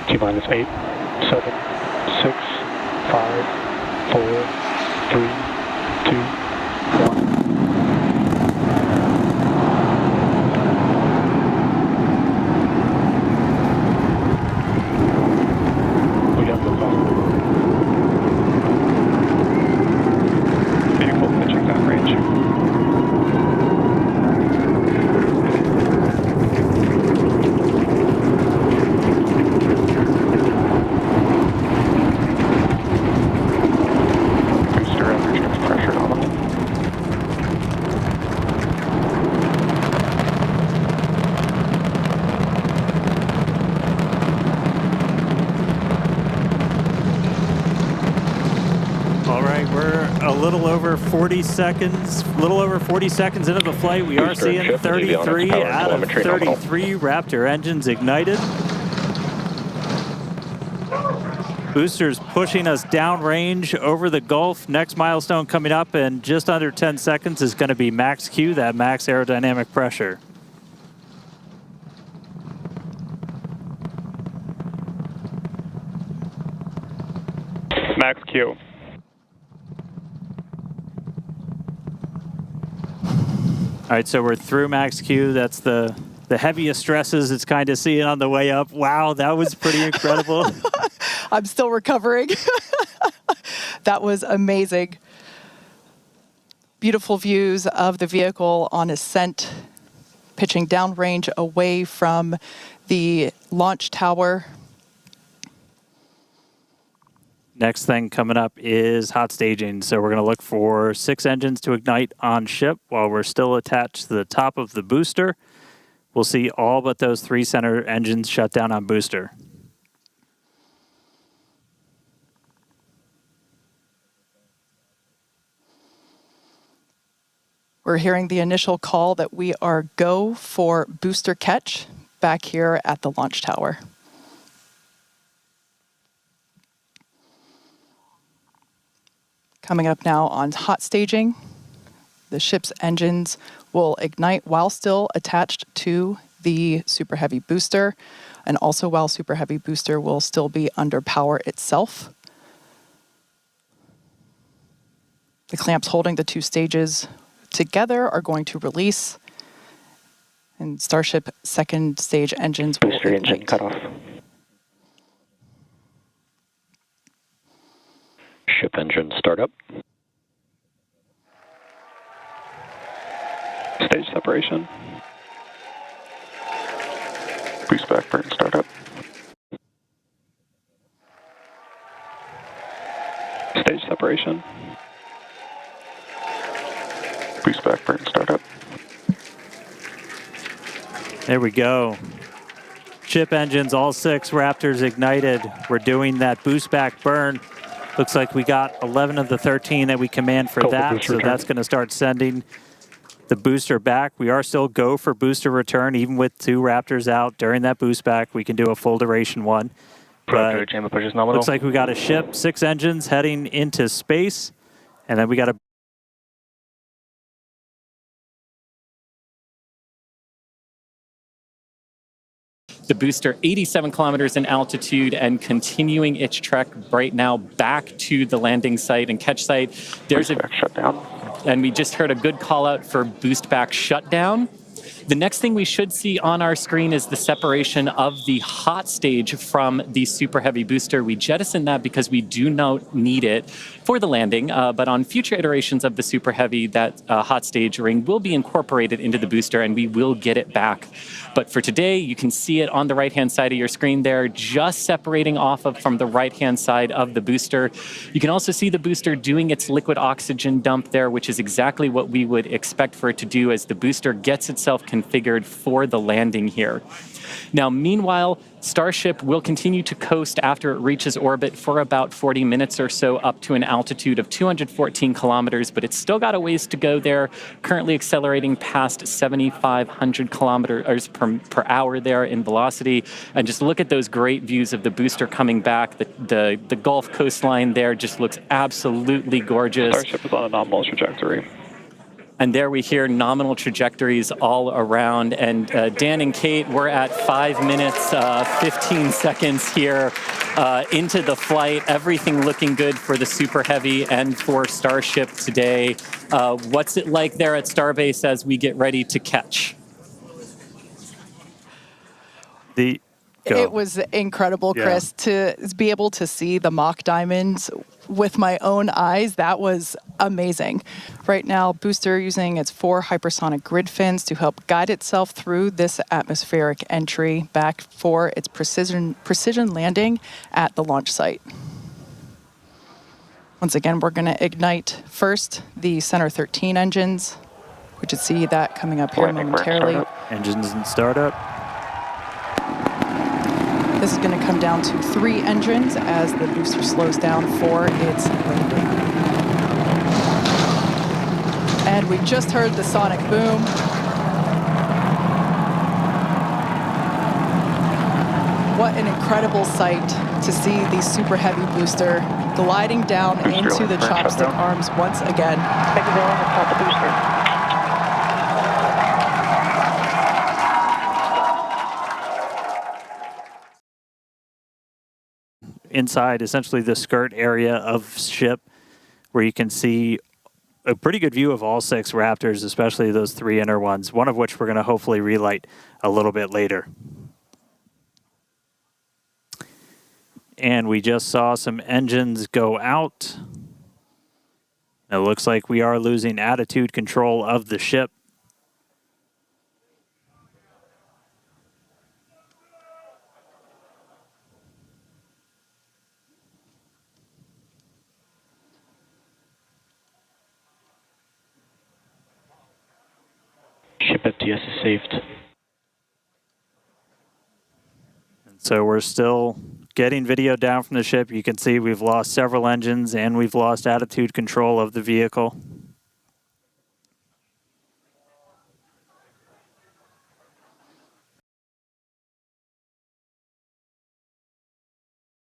T-minus 8, 7, 6, 5, 4, 3, 2, 1. We got liftoff. Vehicle pitching downrange. A little over 40 seconds into the flight. We are seeing 33 out of 33 Raptor engines ignited. Booster's pushing us downrange over the Gulf. Next milestone coming up in just under 10 seconds is going to be max Q, that max aerodynamic pressure. Max Q. All right, so we're through max Q. That's the heaviest stresses it's kind of seeing on the way up. Wow, that was pretty incredible. I'm still recovering. That was amazing. Beautiful views of the vehicle on ascent, pitching downrange away from the launch tower. Next thing coming up is hot staging. So we're going to look for 6 engines to ignite on ship while we're still attached to the top of the booster. We'll see all but those 3 center engines shut down on booster. We're hearing the initial call that we are go for booster catch back here at the launch tower. Coming up now on hot staging, the ship's engines will ignite while still attached to the Super Heavy booster, and also while Super Heavy booster will still be under power itself. The clamps holding the 2 stages together are going to release, and Starship second stage engines will booster engine cut off. Ship engine startup. Stage separation. Boost back burn startup. Stage separation. Boost back burn startup. There we go. Ship engines, all 6 Raptors ignited. We're doing that boost back burn. Looks like we got 11 of the 13 that we command for that, so that's going to start sending the booster back. We are still go for booster return, even with 2 Raptors out during that boost back. We can do a full duration one. But looks like we got a ship, 6 engines heading into space, and then we got a the booster 87 kilometers in altitude and continuing its trek right now back to the landing site and catch site. There's a shutdown. And we just heard a good call out for boost back shutdown. The next thing we should see on our screen is the separation of the hot stage from the Super Heavy booster. We jettisoned that because we do not need it for the landing, but on future iterations of the Super Heavy, that hot stage ring will be incorporated into the booster and we will get it back. But for today, you can see it on the right-hand side of your screen there, just separating off of from the right-hand side of the booster. You can also see the booster doing its liquid oxygen dump there, which is exactly what we would expect for it to do as the booster gets itself configured for the landing here. Now, meanwhile, Starship will continue to coast after it reaches orbit for about 40 minutes or so up to an altitude of 214 kilometers, but it's still got a ways to go there, currently accelerating past 7,500 kilometers per hour there in velocity. And just look at those great views of the booster coming back. The Gulf coastline there just looks absolutely gorgeous. Starship is on a nominal trajectory. And there we hear nominal trajectories all around. And Dan and Kate, we're at 5 minutes, 15 seconds here into the flight. Everything looking good for the Super Heavy and for Starship today. What's it like there at Starbase as we get ready to catch? It was incredible, Chris, to be able to see the mock diamonds with my own eyes. That was amazing. Right now, booster using its 4 hypersonic grid fins to help guide itself through this atmospheric entry back for its precision landing at the launch site. Once again, we're going to ignite first the Center 13 engines. We should see that coming up here momentarily. Engines in startup. This is going to come down to 3 engines as the booster slows down for its landing. And we just heard the sonic boom. What an incredible sight to see the Super Heavy booster gliding down into the chopstick arms once again. Inside essentially the skirt area of ship, where you can see a pretty good view of all 6 Raptors, especially those 3 inner ones, one of which we're going to hopefully relight a little bit later. And we just saw some engines go out. It looks like we are losing attitude control of the ship. Ship FTS is saved. And so we're still getting video down from the ship. You can see we've lost several engines and we've lost attitude control of the vehicle.